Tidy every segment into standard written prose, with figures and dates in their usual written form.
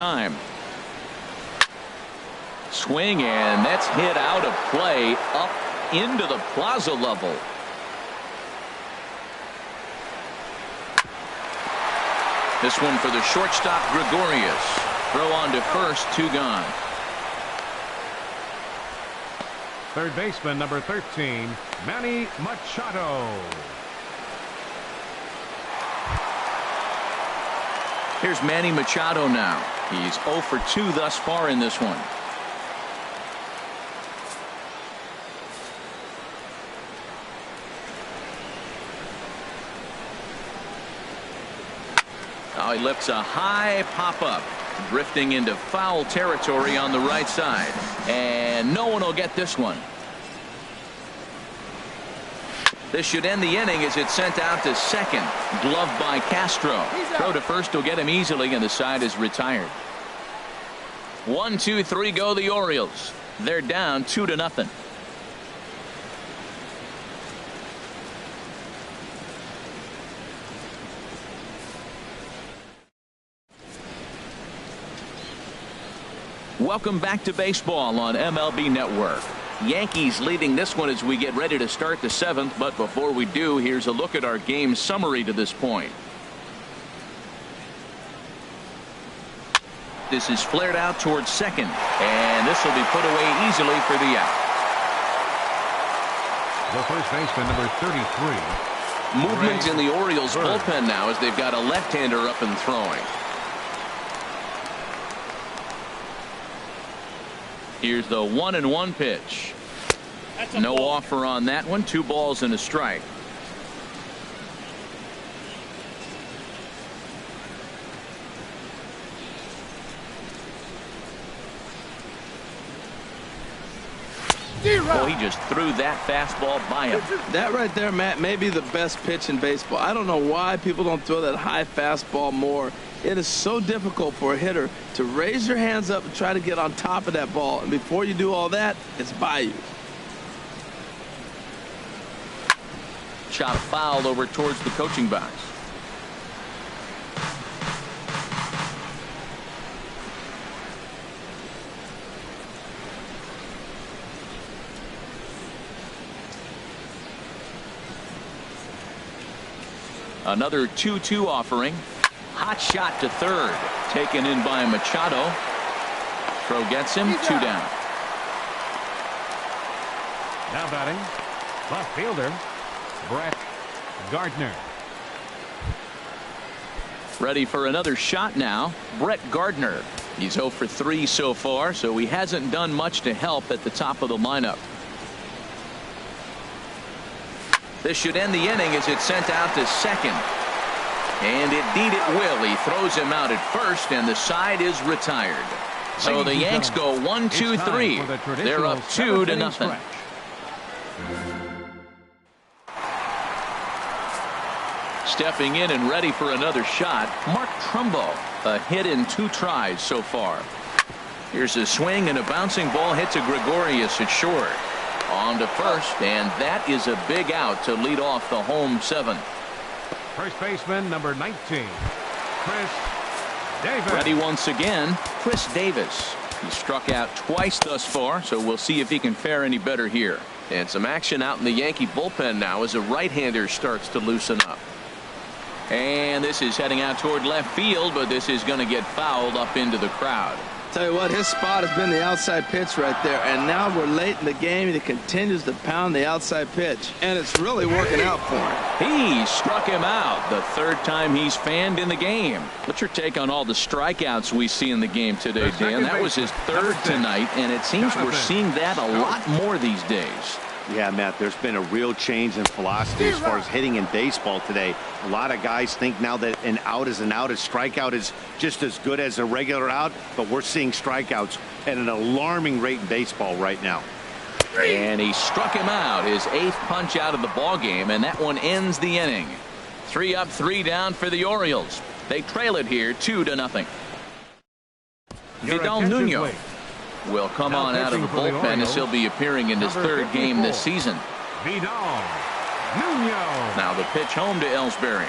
time. Swing, and that's hit out of play up into the plaza level. This one for the shortstop, Gregorius. Throw on to first, 2 gone. Third baseman, number 13, Manny Machado. Here's Manny Machado now. He's 0 for 2 thus far in this one. Oh, he lifts a high pop-up, drifting into foul territory on the right side. And no one will get this one. This should end the inning as it's sent out to second. Gloved by Castro. Throw to first will get him easily, and the side is retired. 1, 2, 3 go the Orioles. They're down 2-0. Welcome back to baseball on MLB Network. Yankees leading this one as we get ready to start the 7th, but before we do, here's a look at our game summary to this point. This is flared out towards second, and this will be put away easily for the out. The first baseman, number 33. Movement in the Orioles bullpen now as they've got a left-hander up and throwing. Here's the 1-1 pitch. No offer on that one. 2 balls and a strike. Oh, he just threw that fastball by him. That right there, Matt, may be the best pitch in baseball. I don't know why people don't throw that high fastball more. It is so difficult for a hitter to raise your hands up and try to get on top of that ball. And before you do all that, it's by you. Chop fouled over towards the coaching box. Another 2-2 offering. Hot shot to third. Taken in by Machado. Throw gets him. 2 down. Now batting, left fielder, Brett Gardner. Ready for another shot now. Brett Gardner. He's 0 for 3 so far, so he hasn't done much to help at the top of the lineup. This should end the inning as it's sent out to second. And indeed it will. He throws him out at first, and the side is retired. So the Yanks go 1, 2, 3. They're up 2-0. Stepping in and ready for another shot, Mark Trumbo. A hit in 2 tries so far. Here's a swing, and a bouncing ball hits a Gregorius at short. On to first, and that is a big out to lead off the home 7th. First baseman, number 19, Chris Davis. Ready once again, Chris Davis. He struck out twice thus far, so we'll see if he can fare any better here. And some action out in the Yankee bullpen now as a right-hander starts to loosen up. And this is heading out toward left field, but this is going to get fouled up into the crowd. Tell you what, his spot has been the outside pitch right there, and now we're late in the game and he continues to pound the outside pitch, and it's really working out for him. He struck him out the 3rd time he's fanned in the game. What's your take on all the strikeouts we see in the game today, Dan? That was his 3rd tonight, and it seems we're seeing that a lot more these days. Yeah, Matt, there's been a real change in philosophy as far as hitting in baseball today. A lot of guys think now that an out is an out. A strikeout is just as good as a regular out, but we're seeing strikeouts at an alarming rate in baseball right now. And he struck him out, his 8th punch out of the ball game, and that one ends the inning. 3 up, 3 down for the Orioles. They trail it here 2-0. Vidal Nuno will come on out of the bullpen as he'll be appearing in his 3rd game this season. Vidal Nuno. Now the pitch home to Ellsbury.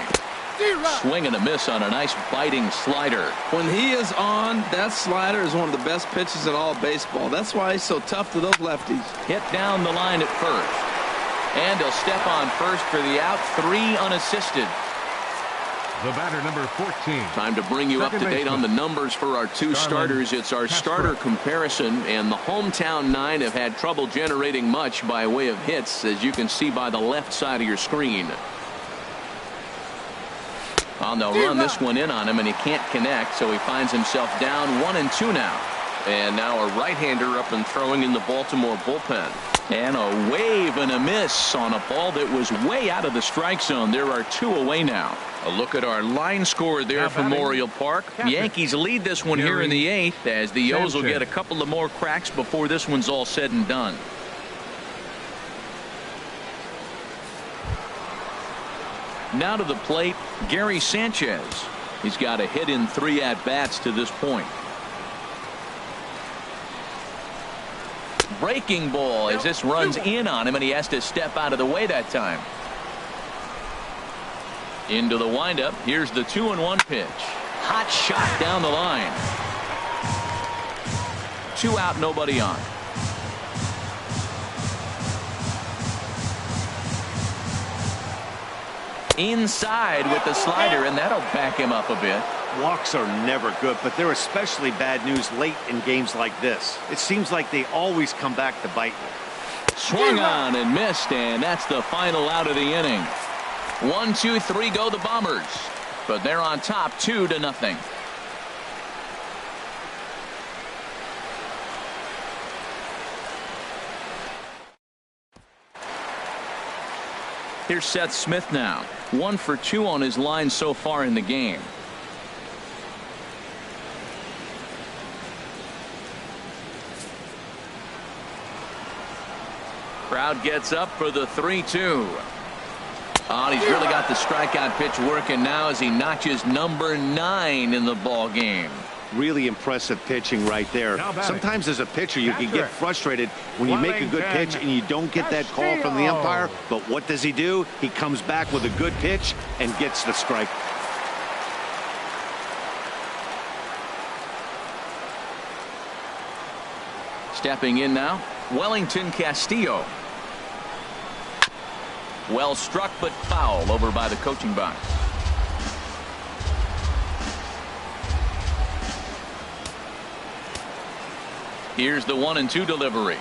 Swing and a miss on a nice biting slider. When he is on, that slider is one of the best pitches in all of baseball. That's why he's so tough to those lefties. Hit down the line at first. And he'll step on first for the out. 3 unassisted. The batter, number 14. Time to bring you up to date on the numbers for our 2 starters. It's our starter comparison, and the hometown 9 have had trouble generating much by way of hits, as you can see by the left side of your screen. They'll run this one in on him, and he can't connect, so he finds himself down 1-2 now. And now a right-hander up and throwing in the Baltimore bullpen. And a wave and a miss on a ball that was way out of the strike zone. There are 2 away now. A look at our line score there for Memorial Park. Yankees lead this one here in the 8th, as the O's will get a couple of more cracks before this one's all said and done. Now to the plate, Gary Sanchez. He's got a hit in 3 at-bats to this point. Breaking ball as this runs in on him, and he has to step out of the way that time. Into the windup. Here's the 2-1 pitch. Hot shot down the line. 2 out, nobody on. Inside with the slider, and that'll back him up a bit. Walks are never good, but they're especially bad news late in games like this. It seems like they always come back to bite you. Swung on and missed, and that's the final out of the inning. 1, 2, 3 go the Bombers, but they're on top 2-0. Here's Seth Smith now. 1 for 2 on his line so far in the game. Crowd gets up for the 3-2. He's really got the strikeout pitch working now as he notches number 9 in the ball game. Really impressive pitching right there. Sometimes as a pitcher you can get frustrated when you make a good pitch and you don't get that call from the umpire. But what does he do? He comes back with a good pitch and gets the strike. Stepping in now, Wellington Castillo. Well struck, but foul over by the coaching box. Here's the 1-2 delivery.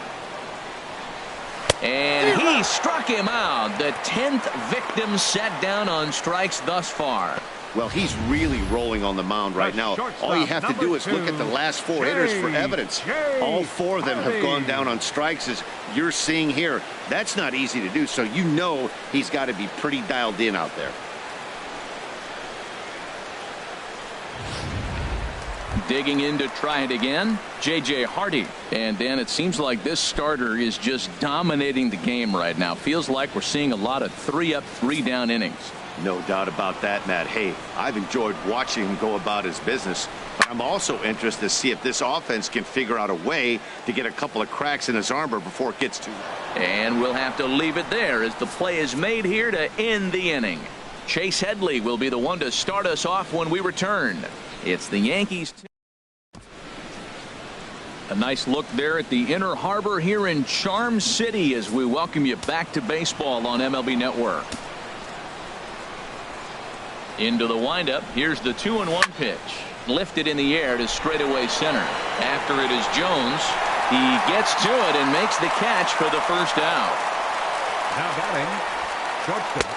And he struck him out. The 10th victim set down on strikes thus far. Well, he's really rolling on the mound right now. All you have to do is look at the last 4 hitters for evidence. All 4 of them have gone down on strikes, as you're seeing here. That's not easy to do, so you know he's got to be pretty dialed in out there. Digging in to try it again, J.J. Hardy. And then it seems like this starter is just dominating the game right now. Feels like we're seeing a lot of 3-up, 3-down innings. No doubt about that, Matt. Hey, I've enjoyed watching him go about his business, but I'm also interested to see if this offense can figure out a way to get a couple of cracks in his armor before it gets too late. And we'll have to leave it there as the play is made here to end the inning. Chase Headley will be the one to start us off when we return. It's the Yankees. A nice look there at the Inner Harbor here in Charm City as we welcome you back to baseball on MLB Network. Into the windup. Here's the 2-1 pitch. Lifted in the air to straightaway center. After it is Jones. He gets to it and makes the catch for the first out. Now batting, shortstop,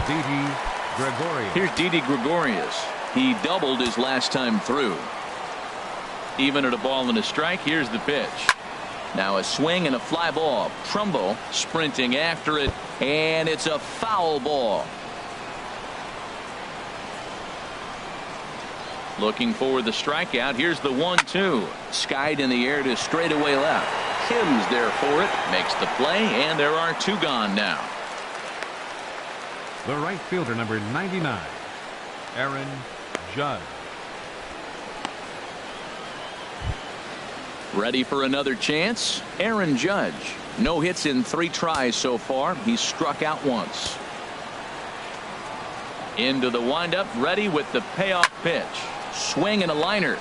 Didi Gregorius. Here's Didi Gregorius. He doubled his last time through. Even at a ball and a strike. Here's the pitch. Now a swing and a fly ball. Trumbo sprinting after it, and it's a foul ball. Looking for the strikeout. Here's the 1-2. Skied in the air to straightaway left. Kim's there for it. Makes the play, and there are 2 gone now. The right fielder, number 99, Aaron Judge. Ready for another chance? Aaron Judge. No hits in 3 tries so far. He's struck out once. Into the windup, ready with the payoff pitch. Swing and a liner,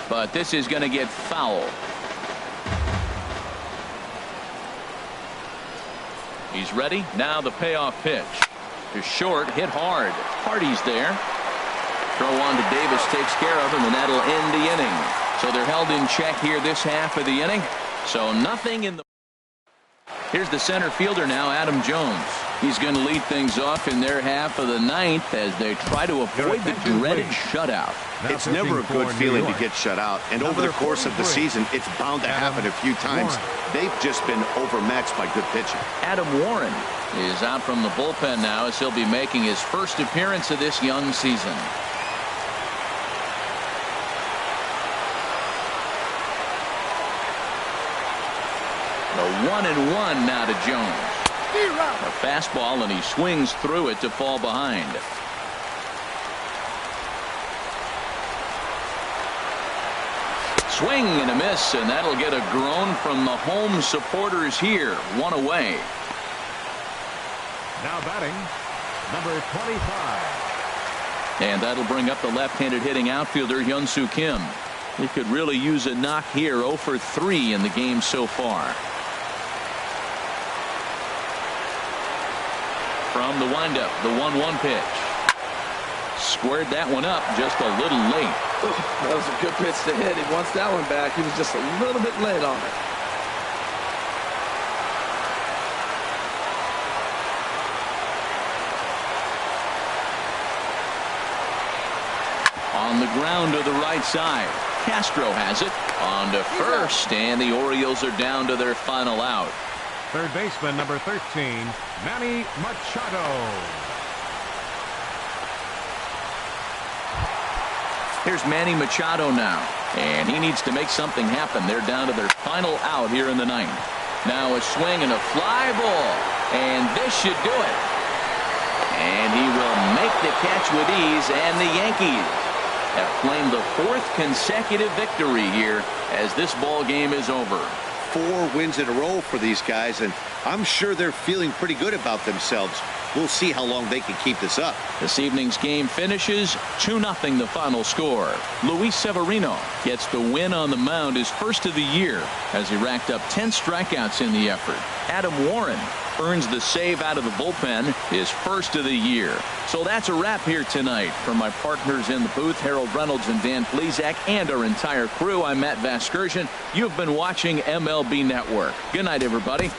but this is going to get foul. He's ready. Now the payoff pitch. To short, hit hard. Hardy's there. Throw on to Davis takes care of him, and that'll end the inning. So they're held in check here this half of the inning. So nothing in the... Here's the center fielder now, Adam Jones. He's going to lead things off in their half of the ninth as they try to avoid the dreaded shutout. It's never a good feeling to get shut out, and over the course of the season, it's bound to happen a few times. They've just been overmatched by good pitching. Adam Warren is out from the bullpen now as he'll be making his first appearance of this young season. The 1-1 now to Jones. A fastball, and he swings through it to fall behind. Swing and a miss, and that'll get a groan from the home supporters here. One away. Now batting, number 25. And that'll bring up the left-handed hitting outfielder Hyun-Soo Kim. He could really use a knock here. 0 for 3 in the game so far. From the windup, the 1-1 pitch. Squared that one up just a little late. That was a good pitch to hit. He wants that one back. He was just a little bit late on it. On the ground to the right side. Castro has it on to first, and the Orioles are down to their final out. Third baseman, number 13, Manny Machado. Here's Manny Machado now, and he needs to make something happen. They're down to their final out here in the ninth. Now a swing and a fly ball, and this should do it. And he will make the catch with ease, and the Yankees have claimed the 4th consecutive victory here as this ball game is over. 4 wins in a row for these guys, and I'm sure they're feeling pretty good about themselves. We'll see how long they can keep this up. This evening's game finishes 2-0 the final score. Luis Severino gets the win on the mound, his first of the year, as he racked up 10 strikeouts in the effort. Adam Warren earns the save out of the bullpen, his first of the year. So that's a wrap here tonight. From my partners in the booth, Harold Reynolds and Dan Plesac, and our entire crew, I'm Matt Vasgersian. You've been watching MLB Network. Good night, everybody.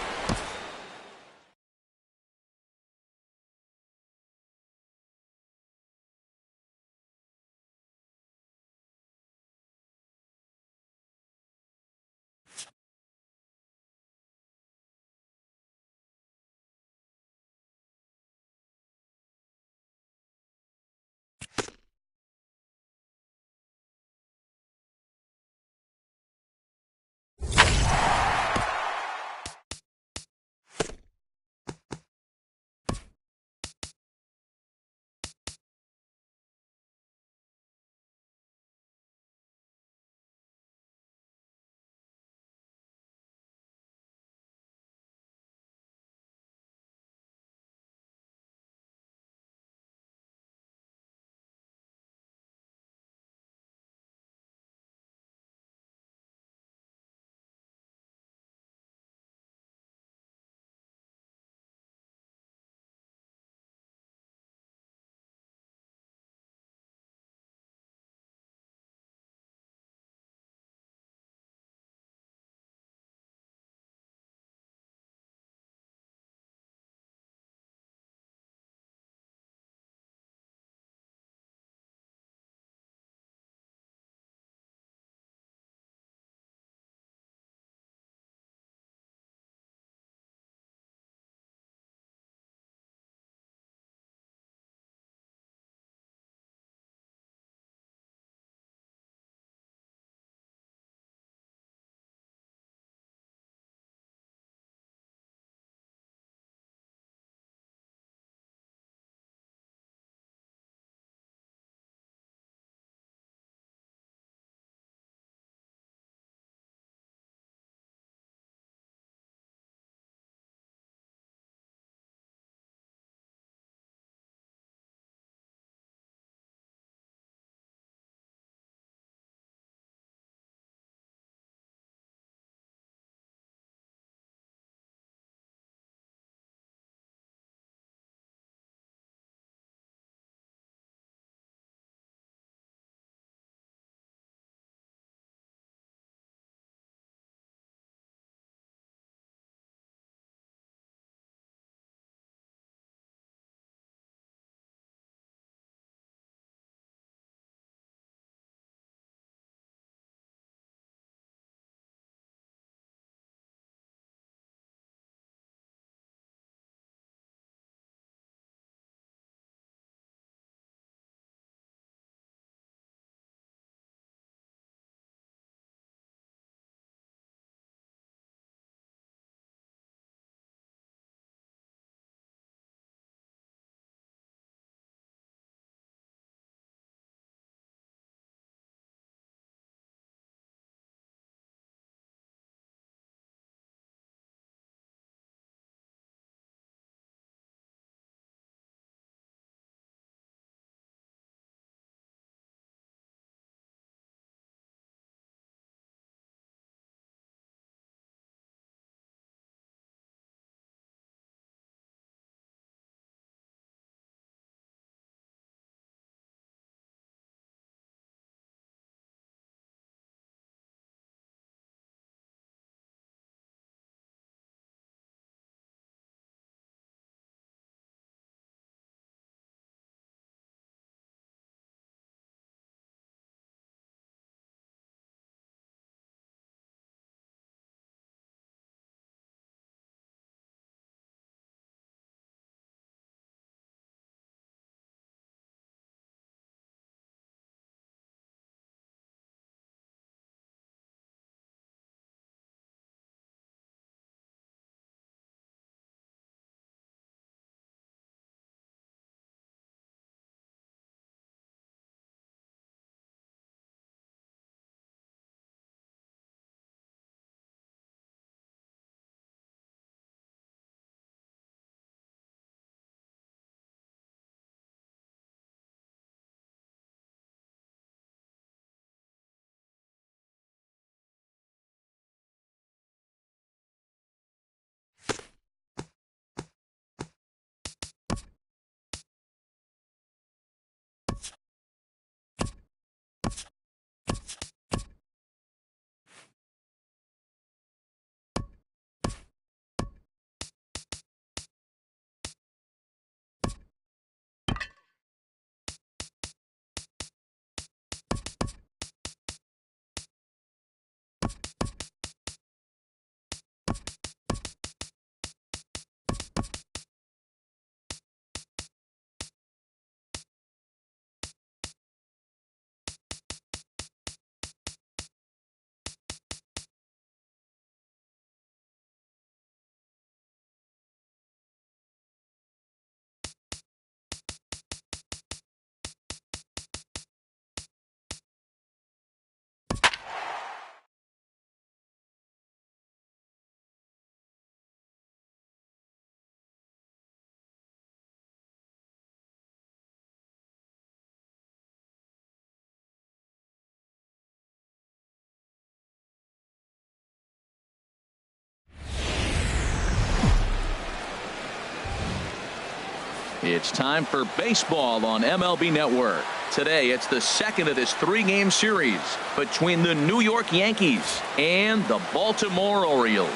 It's time for baseball on MLB Network. Today, it's the second of this three-game series between the New York Yankees and the Baltimore Orioles.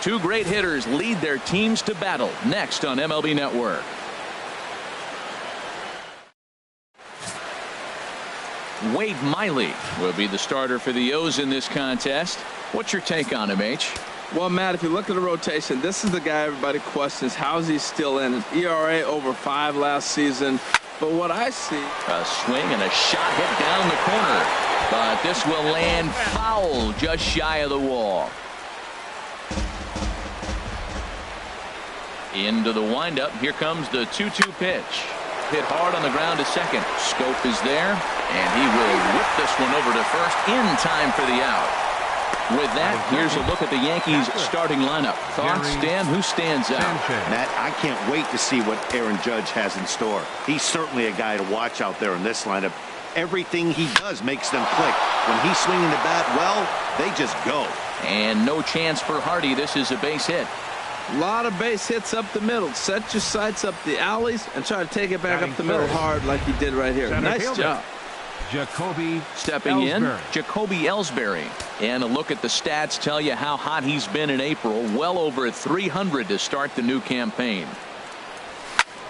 Two great hitters lead their teams to battle next on MLB Network. Wade Miley will be the starter for the O's in this contest. What's your take on him, H? Well, Matt, if you look at the rotation, this is the guy everybody questions. How is he still in? His ERA over 5 last season. But what I see... A swing and a shot hit down the corner. But this will land foul just shy of the wall. Into the windup. Here comes the 2-2 pitch. Hit hard on the ground to second. Scope is there. And he will whip this one over to first in time for the out. With that, here's a look at the Yankees starting lineup. Thoughts, Dan? Who stands out? Matt, I can't wait to see what Aaron Judge has in store. He's certainly a guy to watch out there in this lineup. Everything he does makes them click. When he's swinging the bat well, they just go. And no chance for Hardy. This is a base hit. A lot of base hits up the middle. Set your sights up the alleys and try to take it back up the middle hard like he did right here. Nice job. Jacoby stepping in, Jacoby Ellsbury. And a look at the stats tell you how hot he's been in April. Well over 300 to start the new campaign.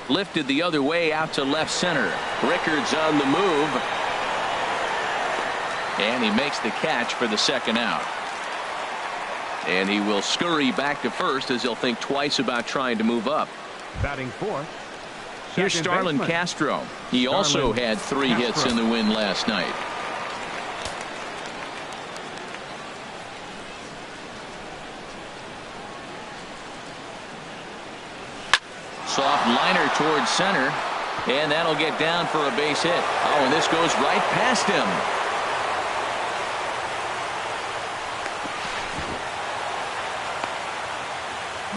Lifted the other way out to left center. Rickard's on the move. And he makes the catch for the second out. And he will scurry back to first as he'll think twice about trying to move up. Batting fourth. Here's Starlin Castro. He also had 3 hits in the win last night. Soft liner towards center. And that'll get down for a base hit. Oh, and this goes right past him.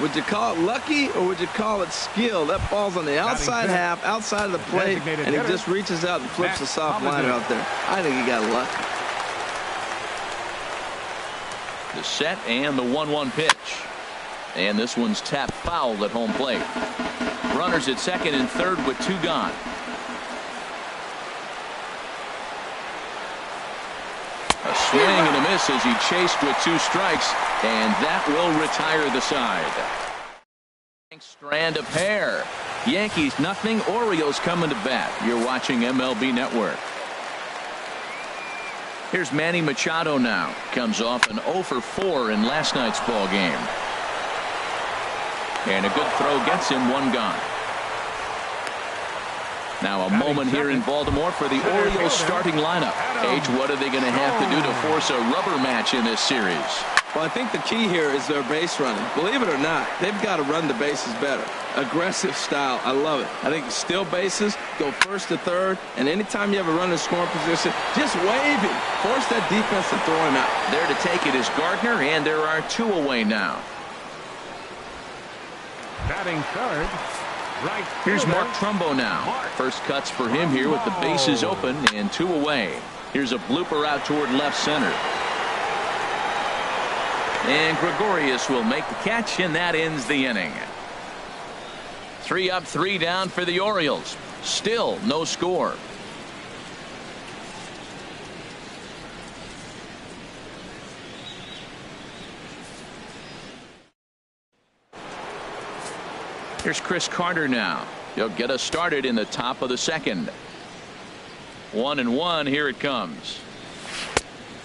Would you call it lucky or would you call it skill? That ball's on the outside half, outside of the plate, and he just reaches out and flips a soft liner out there. I think he got lucky. The set and the 1-1 pitch. And this one's tapped foul at home plate. Runners at second and third with 2 gone. A swing and a miss as he chased with 2 strikes, and that will retire the side. Strand a pair. Yankees nothing. Orioles coming to bat. You're watching MLB Network. Here's Manny Machado now. Comes off an 0 for 4 in last night's ball game. And a good throw gets him 1 gone. Now a moment here in Baltimore for the Orioles starting lineup. H, what are they going to have to do to force a rubber match in this series? Well, I think the key here is their base running. Believe it or not, they've got to run the bases better. Aggressive style. I love it. I think steal bases, go first to third, and anytime you have a runner in scoring position, just wave him. Force that defense to throw him out. There to take it is Gardner, and there are 2 away now. Batting third. Right. Here's Mark Trumbo now. First cuts for him here with the bases open and 2 away. Here's a blooper out toward left center. And Gregorius will make the catch, and that ends the inning. 3 up, 3 down for the Orioles. Still no score. Here's Chris Carter now. He'll get us started in the top of the second. 1-1. Here it comes.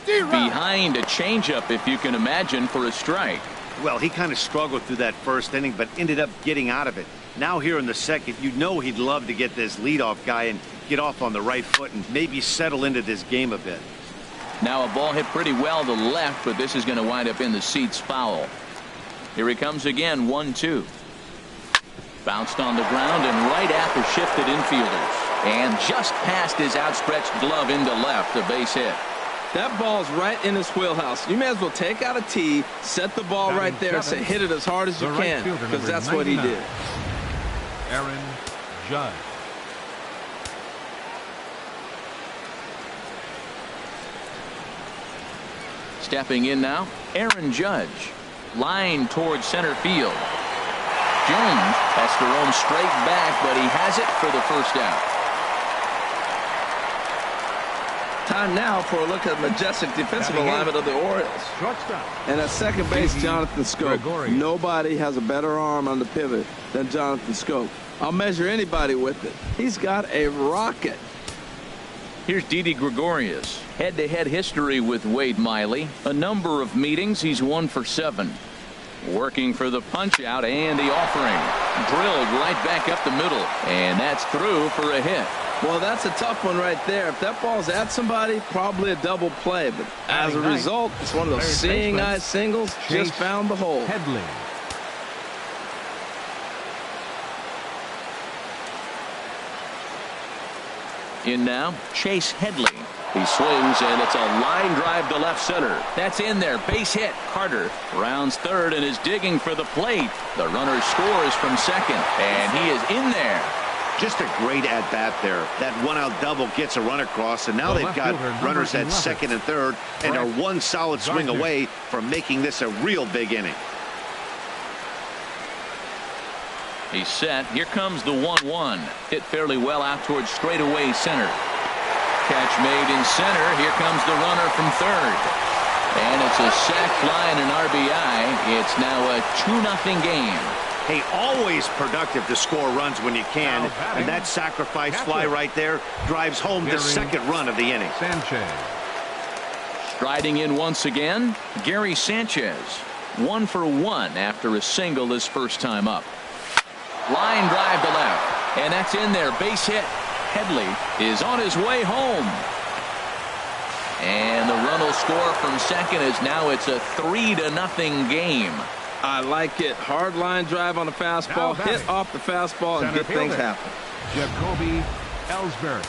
Behind a changeup, if you can imagine, for a strike. Well, he kind of struggled through that first inning, but ended up getting out of it. Now here in the second, you know he'd love to get this leadoff guy and get off on the right foot and maybe settle into this game a bit. Now a ball hit pretty well to the left, but this is going to wind up in the seats foul. Here he comes again, 1-2. Bounced on the ground and right at the shifted infielders. And just past his outstretched glove into left, a base hit. That ball's right in his wheelhouse. You may as well take out a tee, set the ball right there, and say hit it as hard as you can, because that's what he did. Aaron Judge. Stepping in now, Aaron Judge. Line towards center field. Jones has to roam straight back, but he has it for the first out. Time now for a look at the majestic defensive alignment of the Orioles. And at second base, Jonathan Schoop. Nobody has a better arm on the pivot than Jonathan Schoop. I'll measure anybody with it. He's got a rocket. Here's Didi Gregorius. Head-to-head history with Wade Miley. A number of meetings. He's 1 for 7. Working for the punch-out and the offering. Drilled right back up the middle. And that's through for a hit. Well, that's a tough one right there. If that ball's at somebody, probably a double play. But as a result, it's one of those seeing-eye singles. Just found the hole. Headley. In now, Chase Headley. He swings, and it's a line drive to left center. That's in there. Base hit. Carter rounds third and is digging for the plate. The runner scores from second, and he is in there. Just a great at-bat there. That one-out double gets a run across, and now they've got runners at second and third and are one solid swing away from making this a real big inning. He's set. Here comes the 1-1. Hit fairly well out towards straightaway center. Catch made in center. Here comes the runner from third. And it's a sac fly and an RBI. It's now a 2-0 game. Hey, always productive to score runs when you can, and that sacrifice fly right there drives home the second run of the inning. Sanchez. Striding in once again, Gary Sanchez. 1 for 1 after a single his first time up. Line drive to left, and that's in there. Base hit. Headley is on his way home. And the run will score from second as now it's a 3-0 game. I like it. Hard line drive on the fastball. Hit off the fastball and good things happen. Jacoby Ellsbury.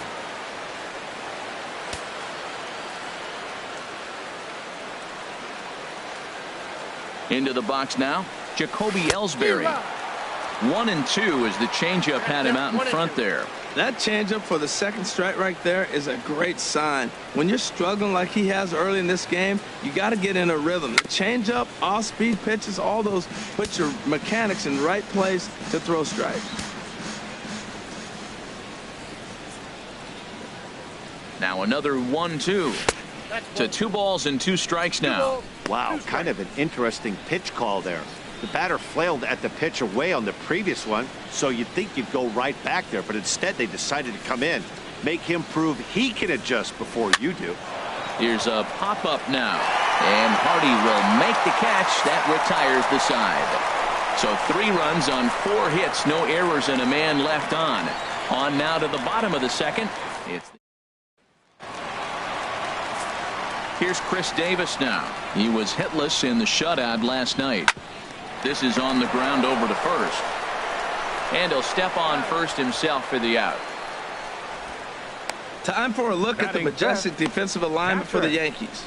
Into the box now, Jacoby Ellsbury. 1-2 as the changeup had him out in front there. That changeup for the second strike right there is a great sign. When you're struggling like he has early in this game, you got to get in a rhythm. The changeup, off-speed pitches, all those put your mechanics in the right place to throw strikes. Now another 1-2. To 2 balls and 2 strikes now. Wow, kind of an interesting pitch call there. The batter flailed at the pitch away on the previous one, so you'd think you'd go right back there, but instead they decided to come in, make him prove he can adjust before you do. Here's a pop-up now, and Hardy will make the catch. That retires the side. So 3 runs on 4 hits, no errors, and a man left on. On now to the bottom of the second. Here's Chris Davis now. He was hitless in the shutout last night. This is on the ground over to first. And he'll step on first himself for the out. Time for a look at the majestic defensive alignment for the Yankees.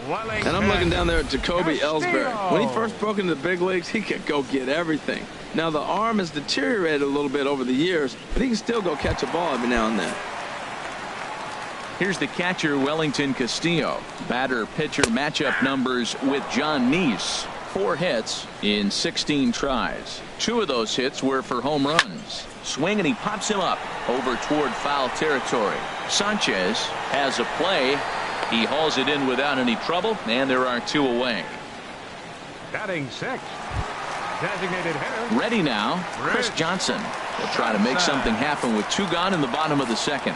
And I'm looking down there at Jacoby Ellsbury. When he first broke into the big leagues, he could go get everything. Now the arm has deteriorated a little bit over the years, but he can still go catch a ball every now and then. Here's the catcher, Wellington Castillo. Batter-pitcher matchup numbers with John Neese. 4 hits in 16 tries. 2 of those hits were for home runs. Swing, and he pops him up over toward foul territory. Sanchez has a play. He hauls it in without any trouble, and there are 2 away. Batting 6. Designated hitter. Ready now, Chris Johnson. He'll try to make something happen with 2 gone in the bottom of the second.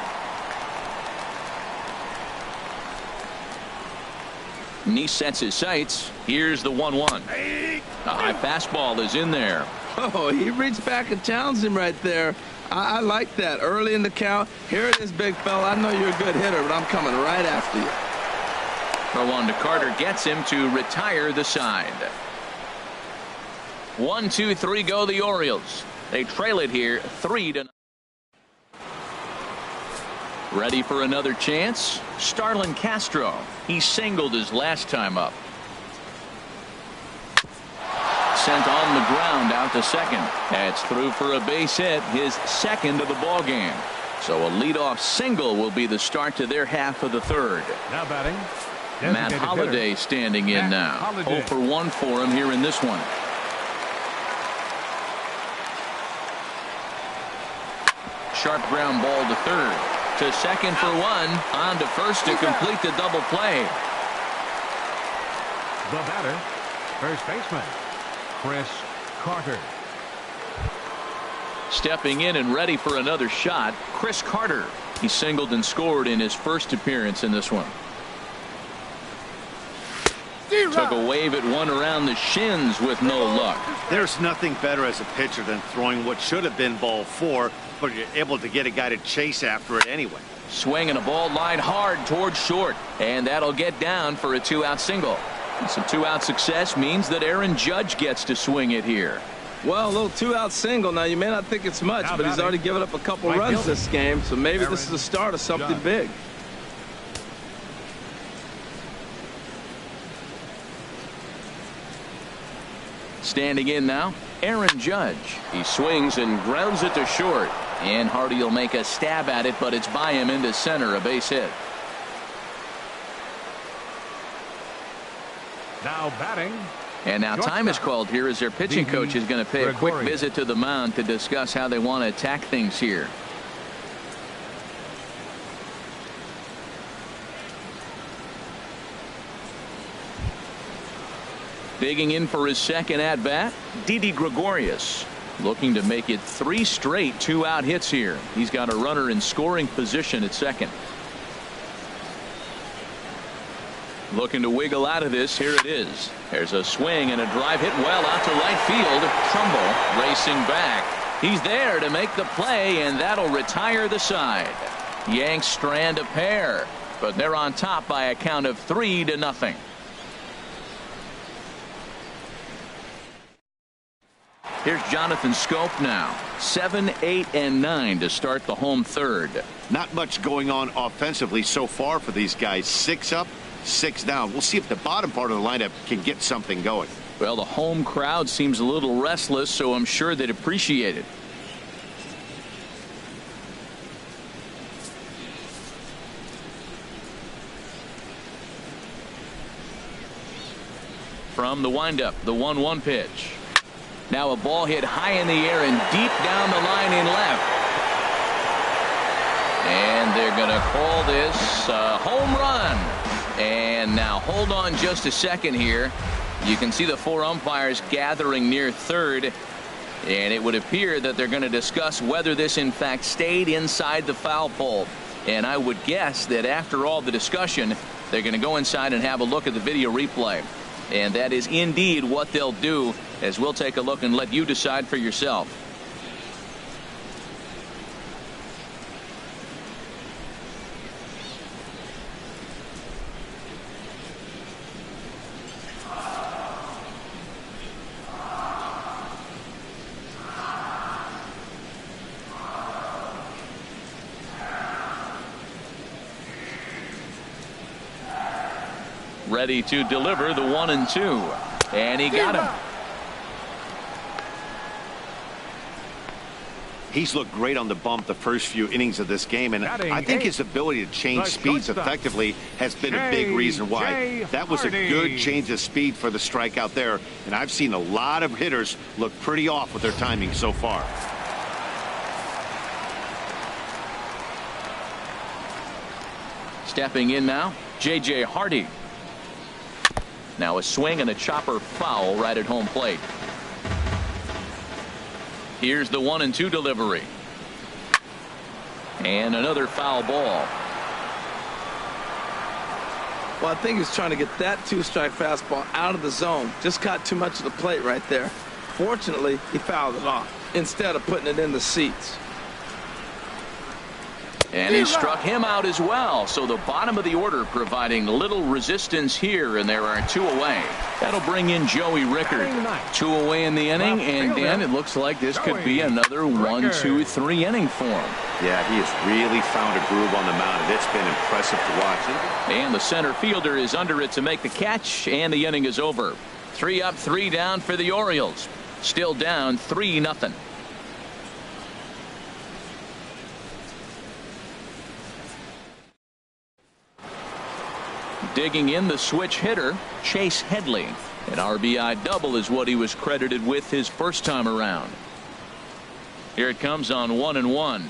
Neese sets his sights. Here's the 1-1. A high fastball is in there. Oh, he reached back and challenged him right there. I like that. Early in the count. Here it is, big fella. I know you're a good hitter, but I'm coming right after you. Throw on to Carter gets him to retire the side. 1, 2, 3 go the Orioles. They trail it here 3-0. Ready for another chance? Starlin Castro. He singled his last time up. Sent on the ground out to second. That's through for a base hit, his second of the ball game. So a leadoff single will be the start to their half of the third. Now batting, Matt Holliday standing in now. 0 for 1 for him here in this one. sharp ground ball to third. To second for one. On to first to complete the double play. The batter, first baseman, Chris Carter. Stepping in and ready for another shot, Chris Carter. He singled and scored in his first appearance in this one. Took a wave at one around the shins with no luck. There's nothing better as a pitcher than throwing what should have been ball 4, but you're able to get a guy to chase after it anyway. Swinging a ball line hard towards short, and that'll get down for a 2-out single. Some 2-out success means that Aaron Judge gets to swing it here. Well, a little 2-out single. Now, you may not think it's much, but he's already given up a couple runs this game, so maybe this is the start of something big. Standing in now, Aaron Judge. He swings and grounds it to short. And Hardy will make a stab at it, but it's by him into center, a base hit. Now batting. And now time is called here as their pitching coach is going to pay a quick visit to the mound to discuss how they want to attack things here. Digging in for his second at bat, Didi Gregorius. Looking to make it 3 straight 2-out hits here. He's got a runner in scoring position at second. Looking to wiggle out of this. Here it is. There's a swing and a drive hit well out to right field. Trumbull racing back. He's there to make the play, and that'll retire the side. Yanks strand a pair, but they're on top by a count of 3-0. Here's Jonathan Scope now. 7, 8, and 9 to start the home third. Not much going on offensively so far for these guys. 6 up, 6 down. We'll see if the bottom part of the lineup can get something going. Well, the home crowd seems a little restless, so I'm sure they'd appreciate it. From the windup, the 1-1 pitch. Now a ball hit high in the air and deep down the line in left. And they're going to call this a home run. And now hold on just a second here. You can see the 4 umpires gathering near third. And it would appear that they're going to discuss whether this in fact stayed inside the foul pole. And I would guess that after all the discussion, they're going to go inside and have a look at the video replay. And that is indeed what they'll do, as we'll take a look and let you decide for yourself. Ready to deliver the 1-2, and he got him. He's looked great on the bump the first few innings of this game, and I think his ability to change speeds effectively has been a big reason why. That was a good change of speed for the strikeout there, and I've seen a lot of hitters look pretty off with their timing so far. Stepping in now, J.J. Hardy. Now a swing and a chopper foul right at home plate. Here's the 1-2 delivery. And another foul ball. Well, I think he's trying to get that 2-strike fastball out of the zone. Just got too much of the plate right there. Fortunately, he fouled it off instead of putting it in the seats. And he struck him out as well. So the bottom of the order providing little resistance here, and there are 2 away. That'll bring in Joey Rickard. 2 away in the inning, and Dan, it looks like this could be another 1, 2, 3 inning for him. Yeah, he has really found a groove on the mound, and it's been impressive to watch. And the center fielder is under it to make the catch, and the inning is over. 3 up, 3 down for the Orioles. Still down 3-0. Digging in, the switch hitter, Chase Headley. An RBI double is what he was credited with his first time around. Here it comes on 1-1.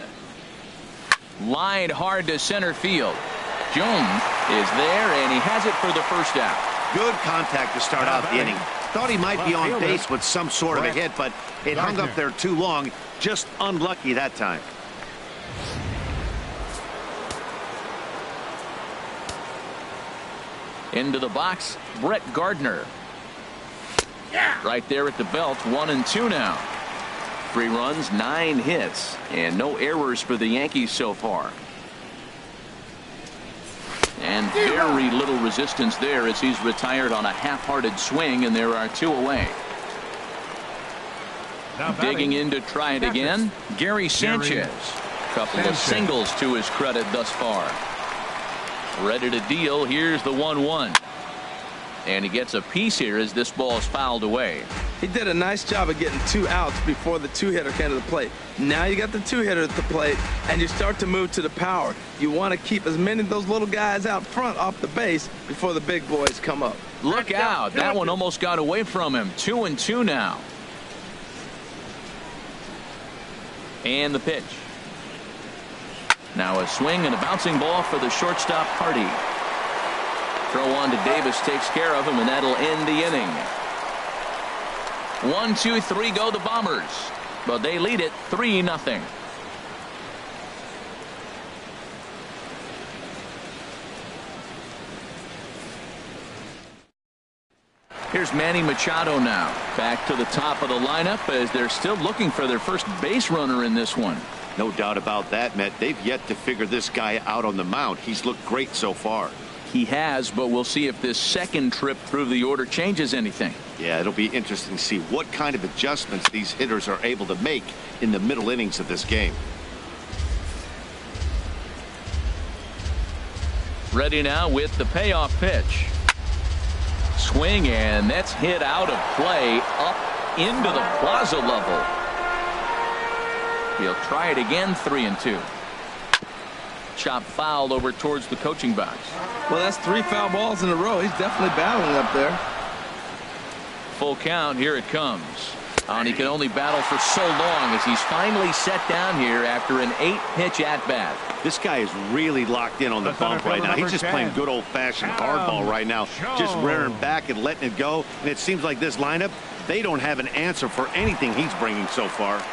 Lined hard to center field. Jones is there, and he has it for the first out. Good contact to start out the inning. Thought he might be on base with some sort of a hit, but it hung up there too long. Just unlucky that time. Into the box, Brett Gardner. Right there at the belt, 1-2 now. 3 runs, 9 hits, and no errors for the Yankees so far. And very little resistance there as he's retired on a half-hearted swing, and there are 2 away. Digging in to try it again, Gary Sanchez. Couple of singles to his credit thus far. Ready to deal. Here's the 1-1. And he gets a piece here as this ball is fouled away. He did a nice job of getting 2 outs before the 2-hitter came to the plate. Now you got the 2-hitter at the plate, and you start to move to the power. You want to keep as many of those little guys out front off the base before the big boys come up. Look out. That one almost got away from him. 2-2 now. And the pitch. Now a swing and a bouncing ball for the shortstop Hardy. Throw on to Davis takes care of him, and that'll end the inning. 1, 2, 3 go the Bombers, but they lead it 3-0. Here's Manny Machado now. Back to the top of the lineup as they're still looking for their first base runner in this one. No doubt about that, Matt. They've yet to figure this guy out on the mound. He's looked great so far. He has, but we'll see if this second trip through the order changes anything. Yeah, it'll be interesting to see what kind of adjustments these hitters are able to make in the middle innings of this game. Ready now with the payoff pitch. Swing, and that's hit out of play up into the plaza level. He'll try it again. 3-2. Chop foul over towards the coaching box. Well, that's 3 foul balls in a row. He's definitely battling up there. Full count. Here it comes. And he can only battle for so long as he's finally set down here after an 8-pitch at-bat. This guy is really locked in on the bump right now. He's just playing good old-fashioned hardball right now, just rearing back and letting it go. And it seems like this lineup, they don't have an answer for anything he's bringing so far.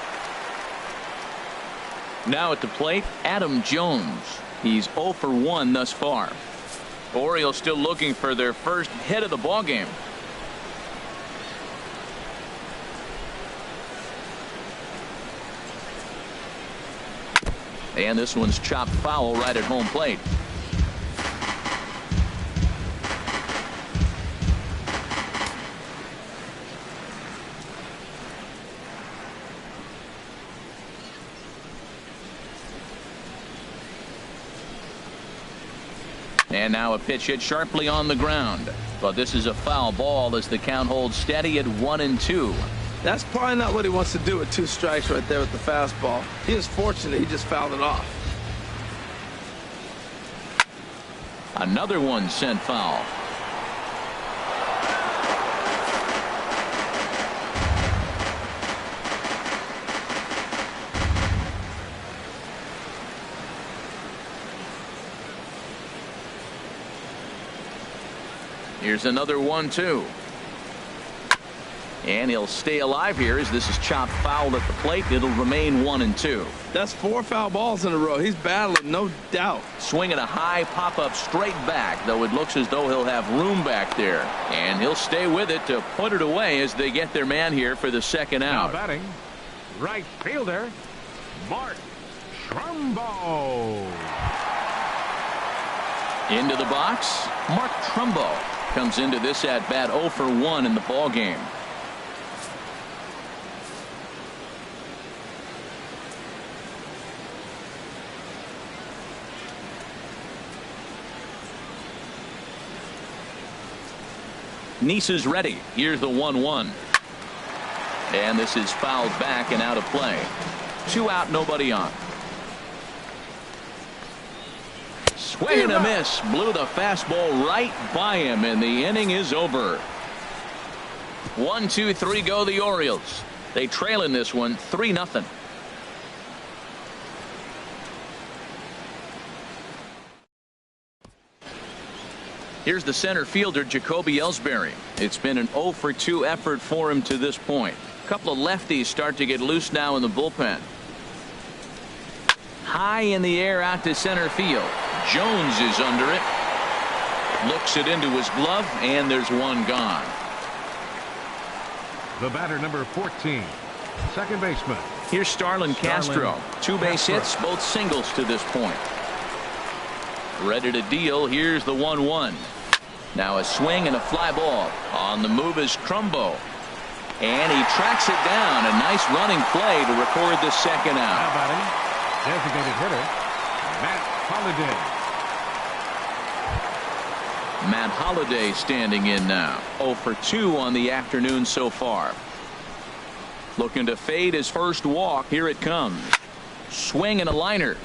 Now at the plate, Adam Jones. He's 0 for 1 thus far. Orioles still looking for their first hit of the ballgame. And this one's chopped foul right at home plate. And now a pitch hit sharply on the ground. But this is a foul ball as the count holds steady at 1-2. That's probably not what he wants to do with 2 strikes right there with the fastball. He is fortunate he just fouled it off. Another one sent foul. Here's another 1-2. And he'll stay alive here as this is chopped foul at the plate. It'll remain 1-2. That's 4 foul balls in a row. He's battling, no doubt. Swinging a high pop-up straight back, though it looks as though he'll have room back there. And he'll stay with it to put it away as they get their man here for the second out. Now batting, right fielder, Mark Trumbo. Into the box, Mark Trumbo comes into this at-bat 0 for 1 in the ballgame. Nice is ready. Here's the 1-1. And this is fouled back and out of play. 2 out, nobody on. Swing and a miss. Blew the fastball right by him, and the inning is over. 1, 2, 3 go the Orioles. They trail in this one 3-0. Here's the center fielder, Jacoby Ellsbury. It's been an 0 for 2 effort for him to this point. A couple of lefties start to get loose now in the bullpen. High in the air out to center field. Jones is under it. Looks it into his glove, and there's one gone. The batter, number 14, second baseman. Here's Starlin Castro. 2 base hits, both singles to this point. Ready to deal. Here's the 1-1. Now a swing and a fly ball. On the move is Crumbo. And he tracks it down. A nice running play to record the second out. Now batting, designated hitter, Matt Holliday. Matt Holliday standing in now. 0 for 2 on the afternoon so far. Looking to fade his first walk. Here it comes. Swing and a liner.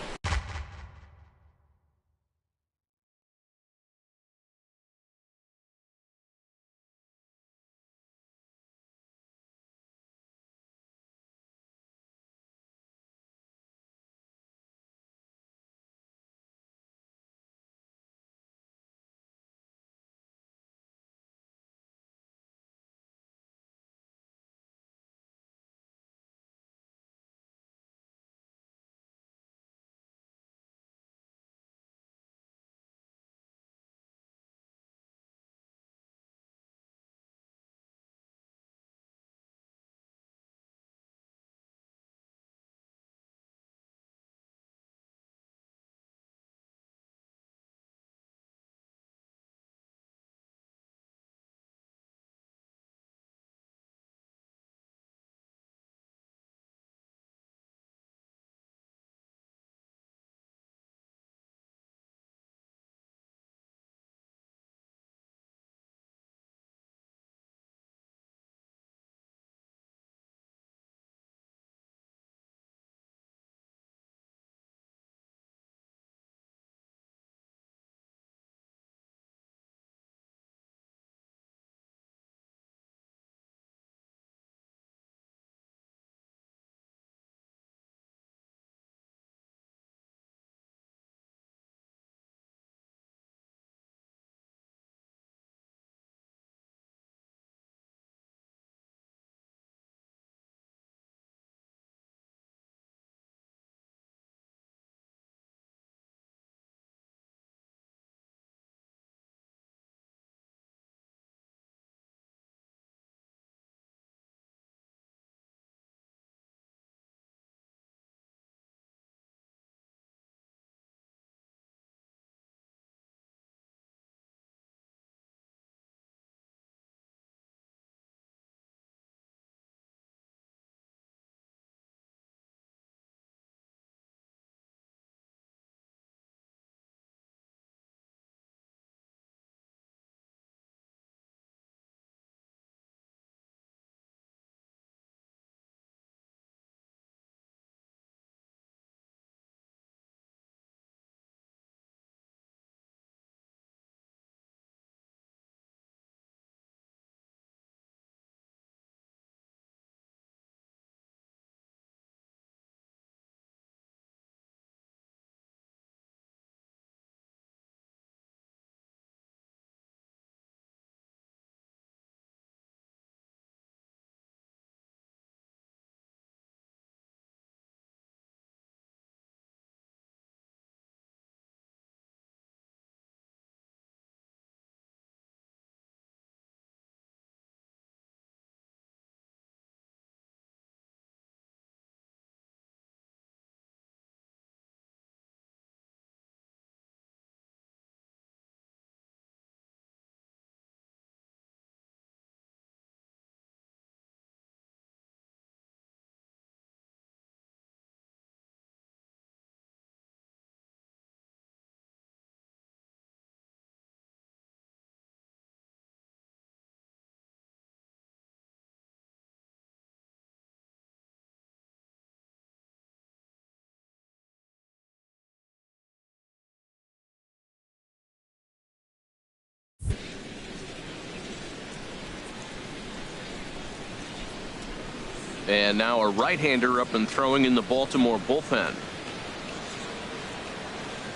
And now a right-hander up and throwing in the Baltimore bullpen.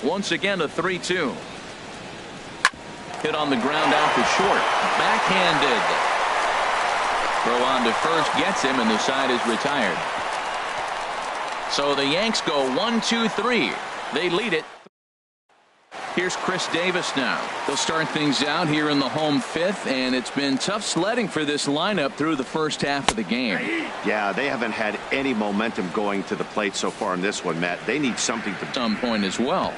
Once again, a 3-2. Hit on the ground out to short. Backhanded. Throw on to first gets him, and the side is retired. So the Yanks go 1-2-3. They lead it. Here's Chris Davis now. They'll start things out here in the home fifth, and it's been tough sledding for this lineup through the first half of the game. Yeah, they haven't had any momentum going to the plate so far in this one, Matt. They need something to some point as well.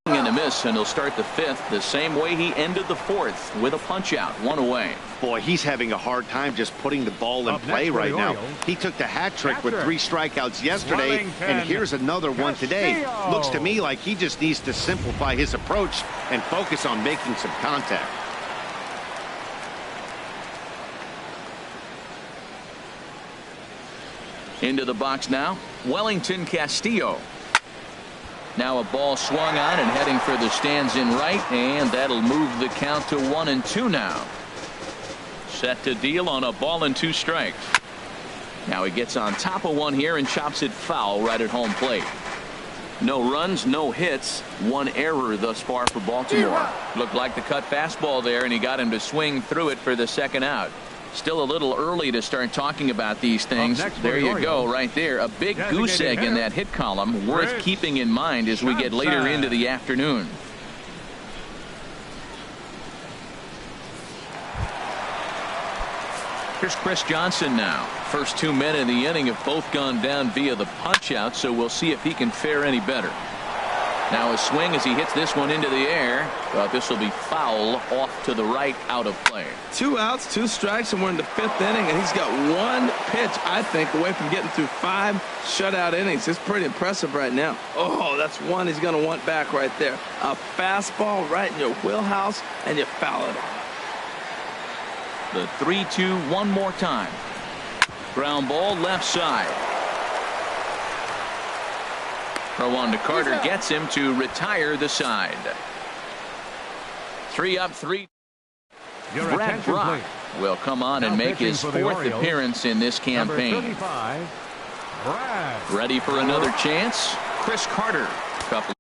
And a miss, and he'll start the fifth the same way he ended the fourth, with a punch out, 1 away. Boy, he's having a hard time just putting the ball in play right now. He took the hat trick with 3 strikeouts yesterday, and here's another one today. Looks to me like he just needs to simplify his approach and focus on making some contact. Into the box now, Wellington Castillo. Now a ball swung on and heading for the stands in right, and that'll move the count to 1-2 now. Set to deal on a ball and 2 strikes. Now he gets on top of one here and chops it foul right at home plate. No runs, no hits, 1 error thus far for Baltimore. Looked like the cut fastball there, and he got him to swing through it for the second out. Still a little early to start talking about these things. There you go, right there. A big goose egg in that hit column, worth keeping in mind as we get later into the afternoon. Here's Chris Johnson now. First 2 men in the inning have both gone down via the punch out, so we'll see if he can fare any better. Now a swing as he hits this one into the air, but this will be foul off to the right, out of play. 2 outs, 2 strikes, and we're in the 5th inning, and he's got 1 pitch, I think, away from getting through 5 shutout innings. It's pretty impressive right now. Oh, that's one he's going to want back right there. A fastball right in your wheelhouse, and you foul it off. The 3-2 one more time. Ground ball left side. Throw on to Carter gets him to retire the side. 3 up, 3. Brad Brock will come on and make his 4th appearance in this campaign. Ready for another chance? Chris Carter. Couple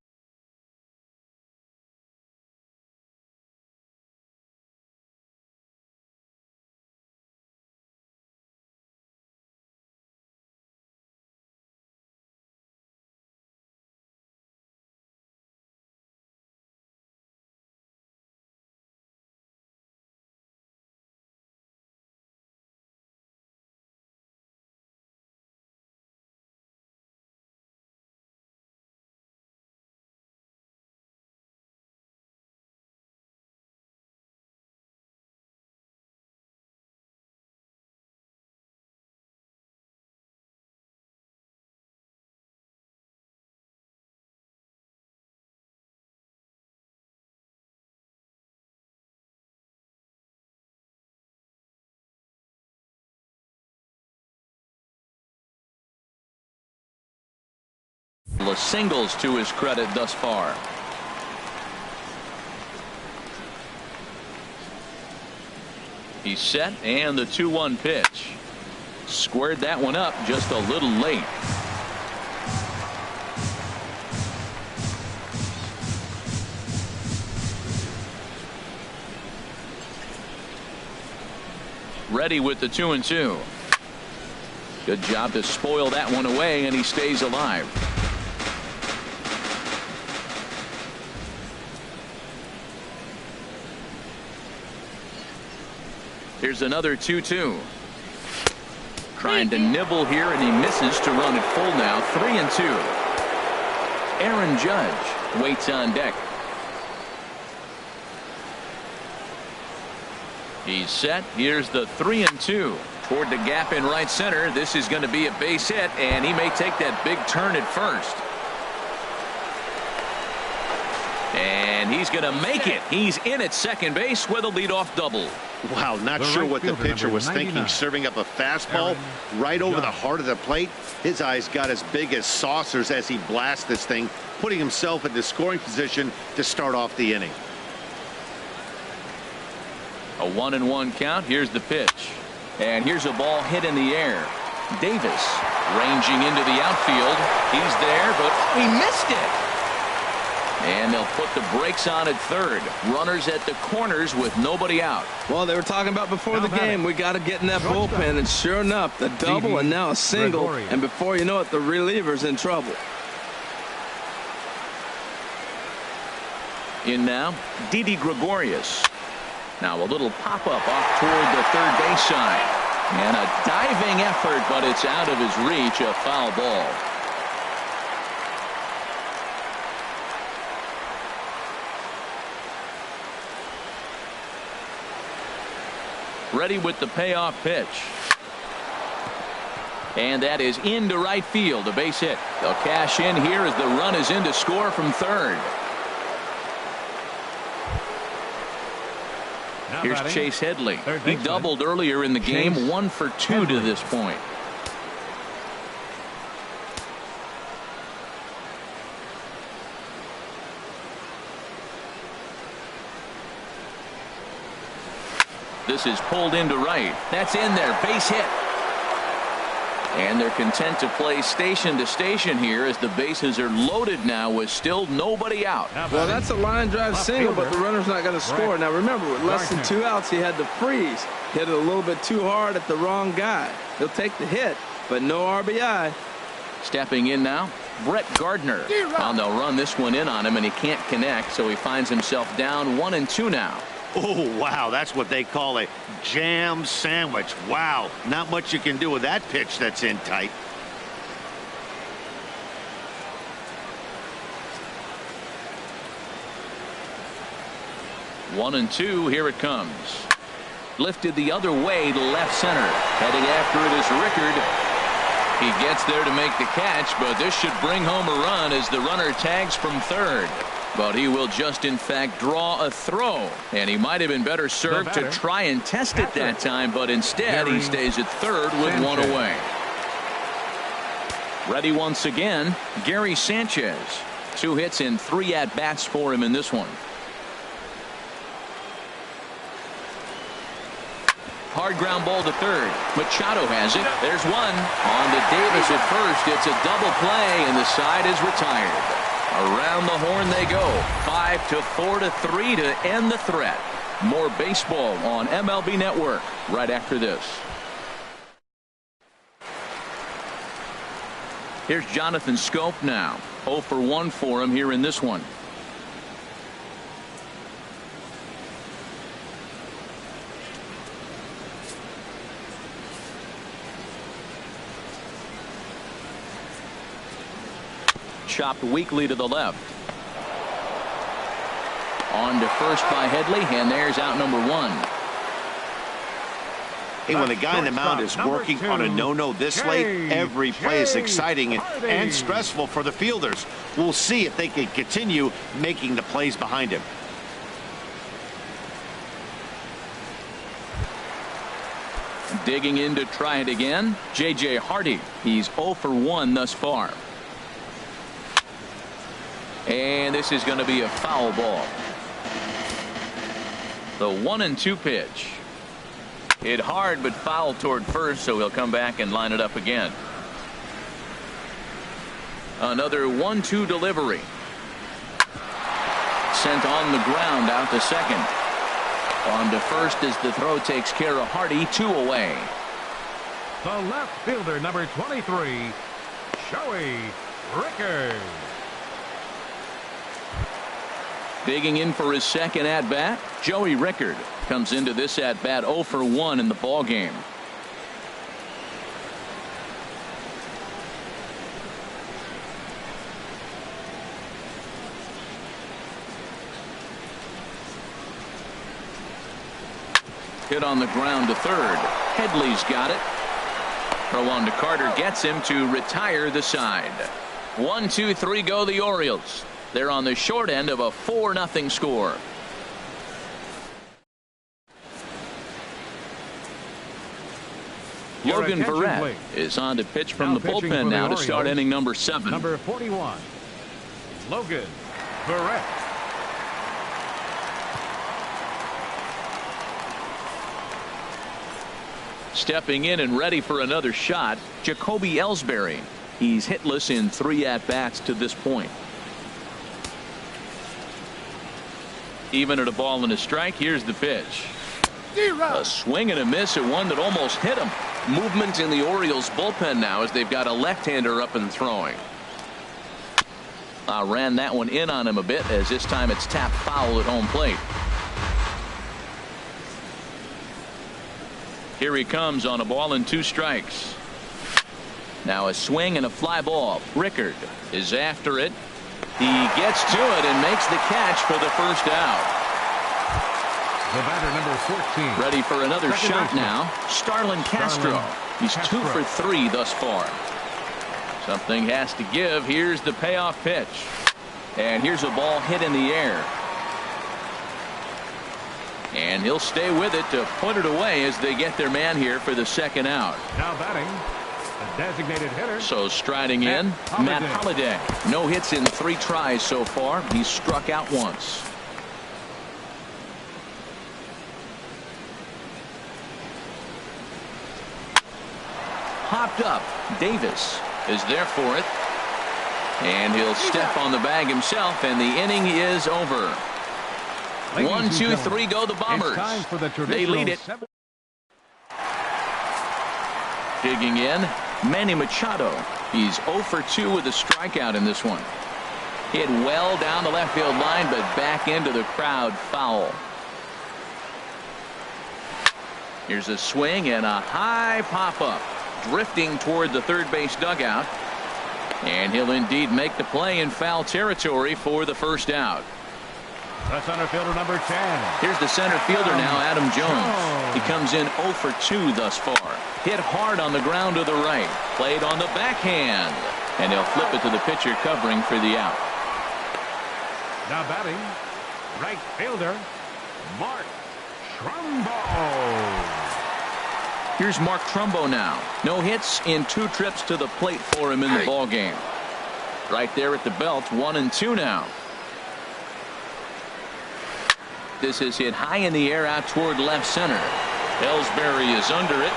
of singles to his credit thus far. He's set, and the 2-1 pitch. Squared that one up just a little late. Ready with the 2-2. Good job to spoil that one away, and he stays alive. Here's another 2-2. Trying to nibble here, and he misses to run it full now. 3-2. Aaron Judge waits on deck. He's set. Here's the 3-2. Toward the gap in right center. This is going to be a base hit, and he may take that big turn at first. And he's going to make it. He's in at second base with a leadoff double. Wow, not sure what the pitcher was thinking, serving up a fastball right over the heart of the plate. His eyes got as big as saucers as he blasts this thing, putting himself in the scoring position to start off the inning. A 1-1 count. Here's the pitch. And here's a ball hit in the air. Davis ranging into the outfield. He's there, but he missed it. And they'll put the brakes on at third. Runners at the corners with nobody out. Well, they were talking about before the game, we got to get in that bullpen, and sure enough, the double and now a single, and before you know it, the reliever's in trouble. In now, Didi Gregorius. Now a little pop-up off toward the third base side. And a diving effort, but it's out of his reach, a foul ball. Ready with the payoff pitch. And that is into right field, a base hit. They'll cash in here as the run is in to score from third. Here's Chase Headley. He doubled earlier in the game, 1 for 2 to this point. This is pulled into right. That's in there. Base hit. And they're content to play station to station here as the bases are loaded now with still nobody out. Well, that's a line drive single, but the runner's not going to score. Now, remember, with less than 2 outs, he had to freeze. Hit it a little bit too hard at the wrong guy. He'll take the hit, but no RBI. Stepping in now, Brett Gardner. Well, they'll run this one in on him, and he can't connect, so he finds himself down 1-2 now. Oh, wow, that's what they call a jam sandwich. Wow, not much you can do with that pitch that's in tight. One and two, here it comes. Lifted the other way to left center. Heading after it is Rickard. He gets there to make the catch, but this should bring home a run as the runner tags from third. But he will just, in fact, draw a throw. And he might have been better served to try and test it that time, but instead he stays at third with one away. Ready once again, Gary Sanchez. 2 hits and 3 at-bats for him in this one. Hard ground ball to third. Machado has it. There's one. On to Davis at first. It's a double play, and the side is retired. Around the horn they go. 5-4-3 to end the threat. More baseball on MLB Network right after this. Here's Jonathan Scope now. 0 for 1 for him here in this one. Chopped weakly to the left. On to first by Headley, and there's out number 1. Hey, when the guy on the mound is working on a no-no this late, every play is exciting and stressful for the fielders. We'll see if they can continue making the plays behind him. Digging in to try it again, J.J. Hardy. He's 0 for 1 thus far. And this is going to be a foul ball. The 1-2 pitch. Hit hard but foul toward first, so he'll come back and line it up again. Another 1-2 delivery. Sent on the ground out to second. On to first as the throw takes care of Hardy. 2 away. The left fielder, number 23, Joey Rickard. Digging in for his second at-bat, Joey Rickard comes into this at-bat 0 for 1 in the ball game. Hit on the ground to third. Headley's got it. Throw on to Carter gets him to retire the side. 1-2-3 go the Orioles. They're on the short end of a 4-0 score. Logan Verrett is on to pitch from the bullpen now to start inning number 7. Number 41, Logan Verrett. Stepping in and ready for another shot, Jacoby Ellsbury. He's hitless in 3 at-bats to this point. Even at a ball and a strike, here's the pitch. A swing and a miss at one that almost hit him. Movement in the Orioles bullpen now as they've got a left-hander up and throwing. Ran that one in on him a bit, as this time it's tapped foul at home plate. Here he comes on a ball and 2 strikes. Now a swing and a fly ball. Rickard is after it. He gets to it and makes the catch for the first out. The batter, number 14. Ready for another shot now. Starlin Castro. He's 2 for 3 thus far. Something has to give. Here's the payoff pitch. And here's a ball hit in the air. And he'll stay with it to put it away as they get their man here for the second out. Now batting, the designated hitter. So striding in, Matt Holliday. No hits in 3 tries so far. He's struck out once. Hopped up. Davis is there for it. And he'll step on the bag himself, and the inning is over. 1, 2, 3 go the Bombers. They lead it. Digging in, Manny Machado. He's 0 for 2 with a strikeout in this one. Hit well down the left field line, but back into the crowd, foul. Here's a swing and a high pop-up, drifting toward the third base dugout. And he'll indeed make the play in foul territory for the first out. The center fielder, number 10. Here's the center fielder now, Adam Jones. He comes in 0 for 2 thus far. Hit hard on the ground to the right. Played on the backhand. And he'll flip it to the pitcher covering for the out. Now batting, right fielder, Mark Trumbo. Here's Mark Trumbo now. No hits in 2 trips to the plate for him in the ball game. Right there at the belt, 1 and 2 now. This is hit high in the air out toward left center. Ellsbury is under it.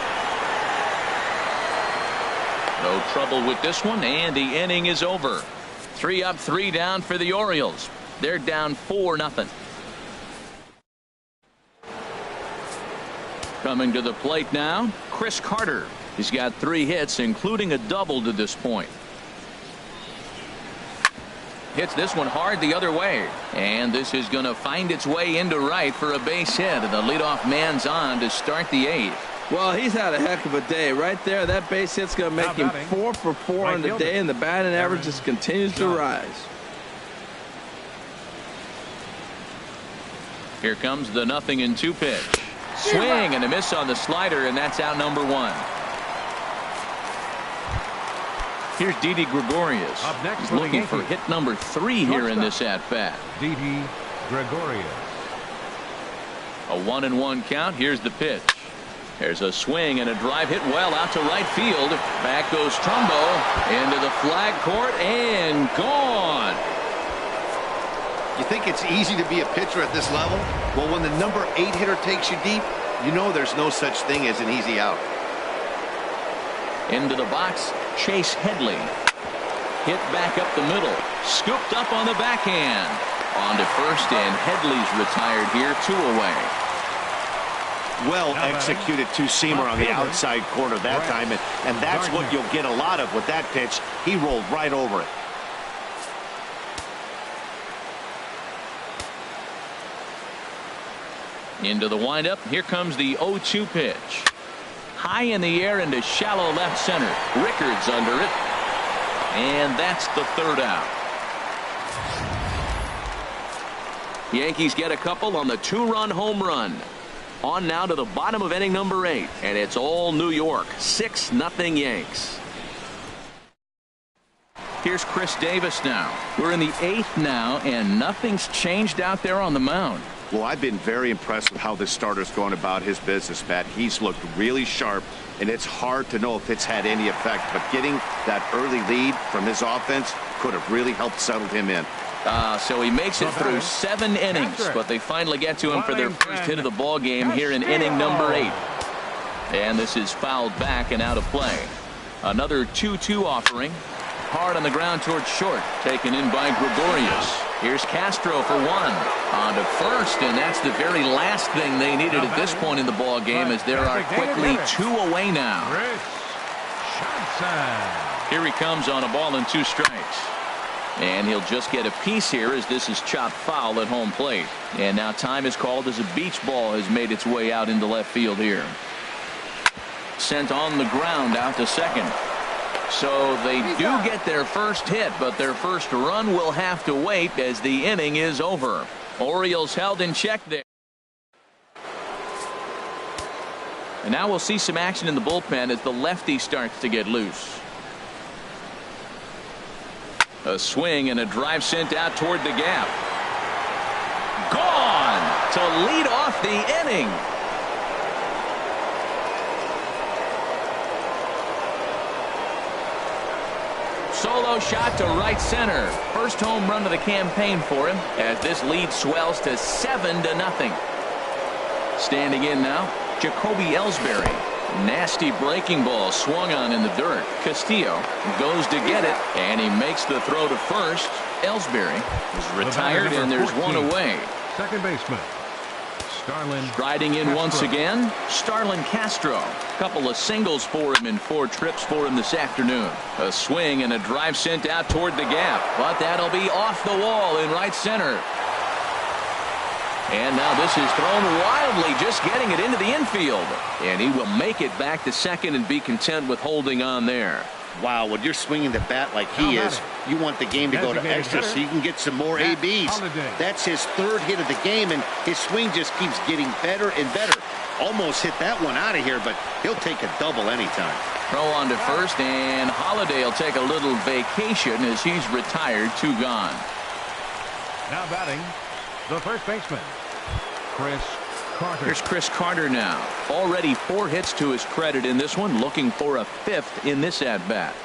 No trouble with this one, and the inning is over. 3 up, 3 down for the Orioles. They're down 4-0. Coming to the plate now, Chris Carter. He's got 3 hits, including a double to this point. Hits this one hard the other way. And this is going to find its way into right for a base hit. And the leadoff man's on to start the 8th. Well, he's had a heck of a day. Right there, that base hit's going to make him 4 for 4 on the day, and the batting average just continues to rise. Here comes the 0-2 pitch. Swing and a miss on the slider, and that's out number 1. Here's Didi Gregorius. Up next, he's looking for hit number 3 here in this at-bat. Didi Gregorius. A 1-1 count. Here's the pitch. There's a swing and a drive hit well out to right field. Back goes Trumbo into the flag court and gone. You think it's easy to be a pitcher at this level? Well, when the number 8 hitter takes you deep, you know there's no such thing as an easy out. Into the box, Chase Headley. Hit back up the middle. Scooped up on the backhand. On to first, and Headley's retired here, 2 away. Well executed 2-seamer on the outside corner that time, and that's what you'll get a lot of with that pitch. He rolled right over it. Into the windup. Here comes the 0-2 pitch. High in the air into shallow left center. Rickard's under it. And that's the 3rd out. Yankees get a couple on the 2-run home run. On now to the bottom of inning number 8. And it's all New York. 6-0 Yanks. Here's Chris Davis now. We're in the 8th now, and nothing's changed out there on the mound. Well, I've been very impressed with how this starter's going about his business, Pat. He's looked really sharp, and it's hard to know if it's had any effect. But getting that early lead from his offense could have really helped settle him in. So he makes it through 7 innings, but they finally get to him for their first hit of the ball game here in inning number 8. And this is fouled back and out of play. Another 2-2 offering. Hard on the ground towards short. Taken in by Gregorius. Here's Castro for one. On to first, and that's the very last thing they needed at this point in the ball game, as there are quickly 2 away now. Here he comes on a ball and 2 strikes. And he'll just get a piece here, as this is chopped foul at home plate. And now time is called as a beach ball has made its way out into left field here. Sent on the ground out to second. So they do get their first hit, but their first run will have to wait as the inning is over. Orioles held in check there. And now we'll see some action in the bullpen as the lefty starts to get loose. A swing and a drive sent out toward the gap. Gone to lead off the inning. Solo shot to right center. First home run of the campaign for him, as this lead swells to 7-0. Standing in now, Jacoby Ellsbury. Nasty breaking ball swung on in the dirt. Castillo goes to get it, and he makes the throw to first. Ellsbury is retired, and there's 1 away. Second baseman, Starlin. Striding in once again, Starlin Castro. A couple of singles for him in 4 trips for him this afternoon. A swing and a drive sent out toward the gap, but that'll be off the wall in right center. And now this is thrown wildly, just getting it into the infield. And he will make it back to second and be content with holding on there. Wow, when you're swinging the bat like he is, you want the game to go to extra so you can get some more ABs. That's his 3rd hit of the game, and his swing just keeps getting better and better. Almost hit that one out of here, but he'll take a double anytime. Throw on to first, and Holiday will take a little vacation as he's retired. 2 gone. Now batting, the first baseman, Chris Carter. Here's Chris Carter now. Already 4 hits to his credit in this one, looking for a 5th in this at-bat.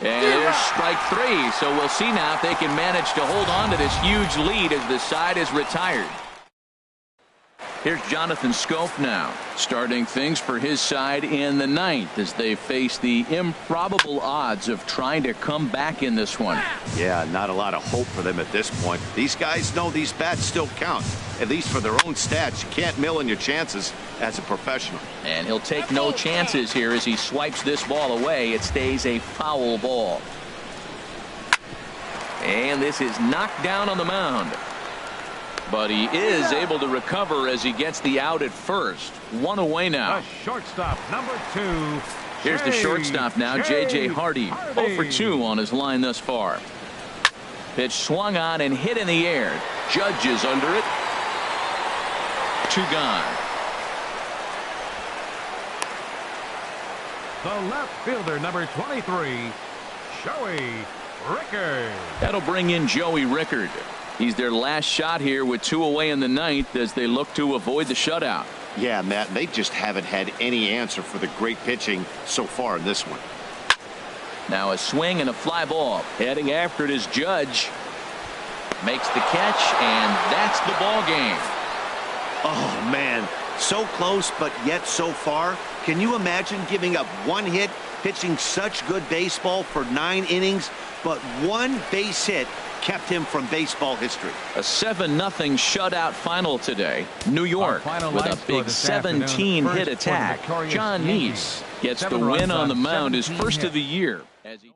And there's strike 3, so we'll see now if they can manage to hold on to this huge lead as the side is retired. Here's Jonathan Scope now, starting things for his side in the 9th as they face the improbable odds of trying to come back in this one. Yeah, not a lot of hope for them at this point. These guys know these bats still count, at least for their own stats. You can't mill in your chances as a professional. And he'll take no chances here as he swipes this ball away. It stays a foul ball. And this is knocked down on the mound. But he is able to recover as he gets the out at first. 1 away now. The shortstop, number 2. Here's the shortstop now, J.J. Hardy. 0 for 2 on his line thus far. Pitch swung on and hit in the air. Judge is under it. 2 gone. The left fielder, number 23, Joey Rickard. That'll bring in Joey Rickard. He's their last shot here with 2 away in the 9th as they look to avoid the shutout. Yeah, Matt, they just haven't had any answer for the great pitching so far in this one. Now a swing and a fly ball. Heading after it is Judge. Makes the catch, and that's the ball game. Oh, man, so close, but yet so far. Can you imagine giving up 1 hit, pitching such good baseball for 9 innings, but 1 base hit kept him from baseball history? A 7-0 shutout final today. New York with a big 17-hit attack. John Neese gets the win on the mound, his first of the year. As he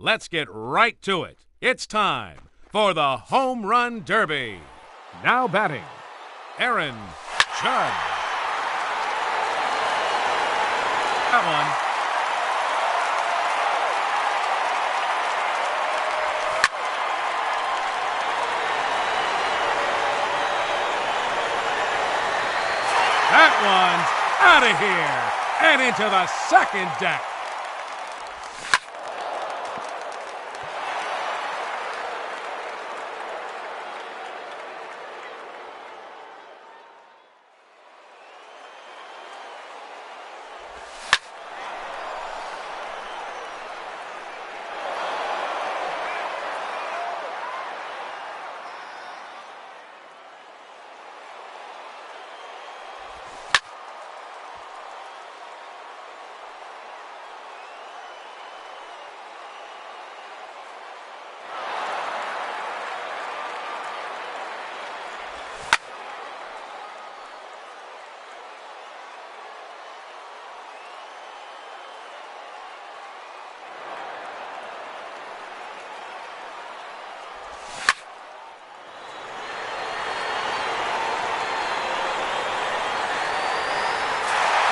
Let's get right to it. It's time for the Home Run Derby. Now batting, Aaron Judd. That one. That one's out of here and into the second deck.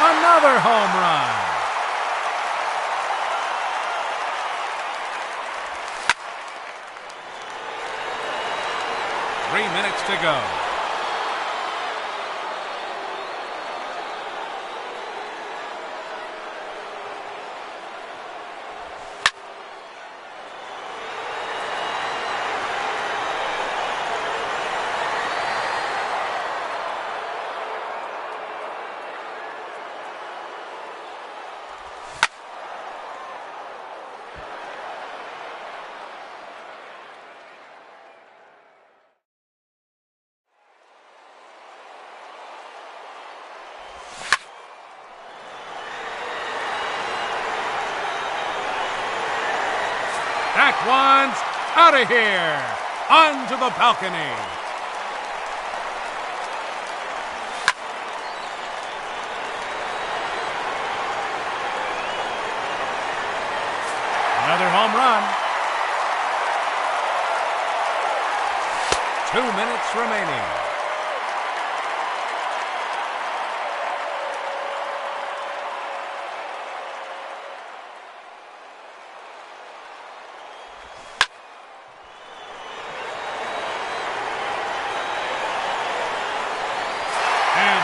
Another home run. Three minutes to go. That one's out of here, onto the balcony. Another home run. 2 minutes remaining.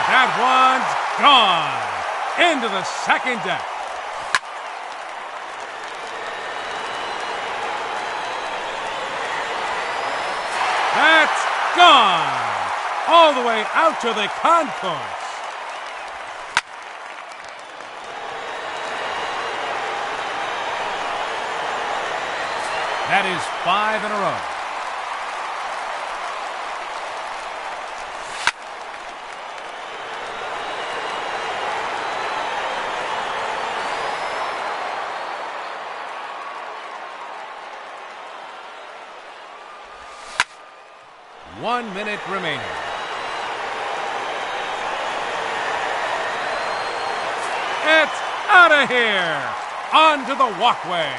That one's gone into the second deck. That's gone all the way out to the concourse. That is 5 in a row. One minute remaining. It's out of here, onto the walkway.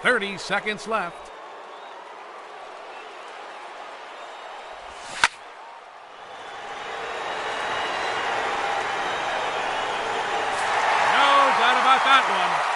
Thirty seconds left. No doubt about that one.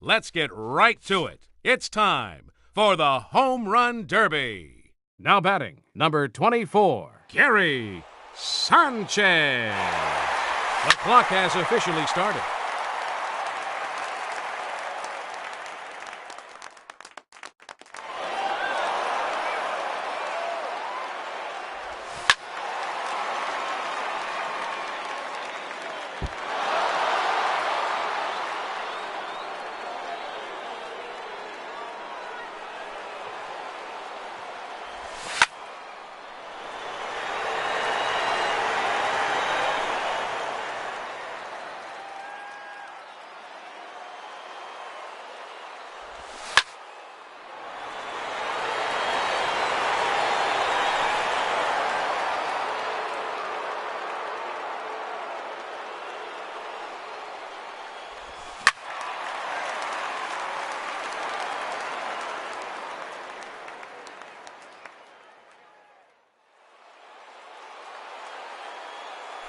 Let's get right to it. It's time for the Home Run Derby. Now batting, number 24, Gary Sanchez. The clock has officially started.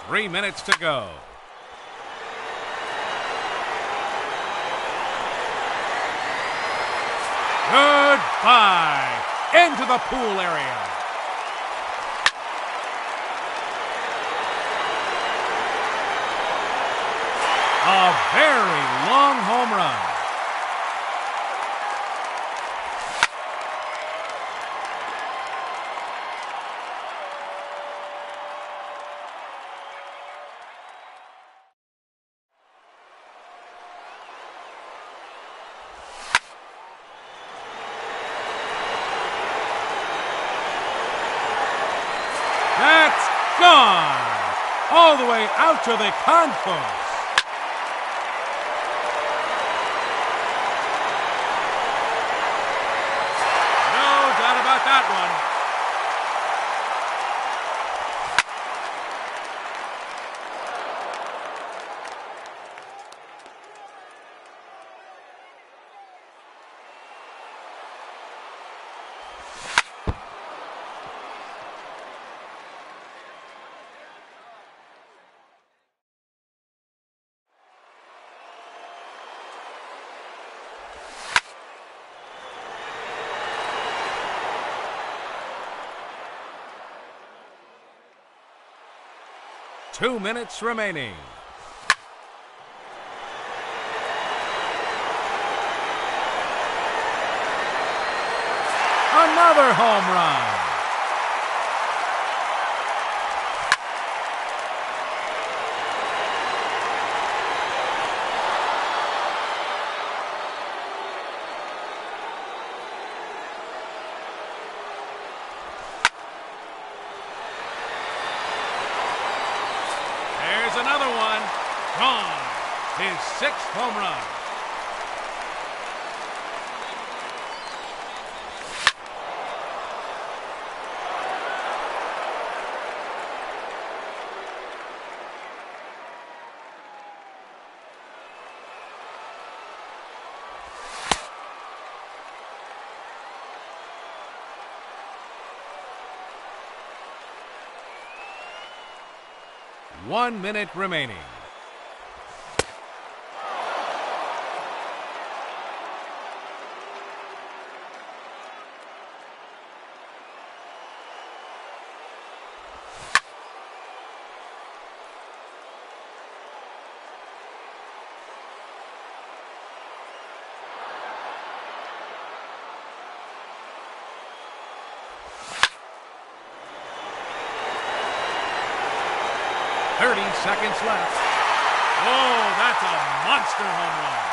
Three minutes to go. Goodbye into the pool area. A very long home run. That's gone! All the way out to the concourse. No doubt about that one. Two minutes remaining. Another home run. Another one. Gone. His sixth home run. One minute remaining. .30 seconds left. Oh, that's a monster home run.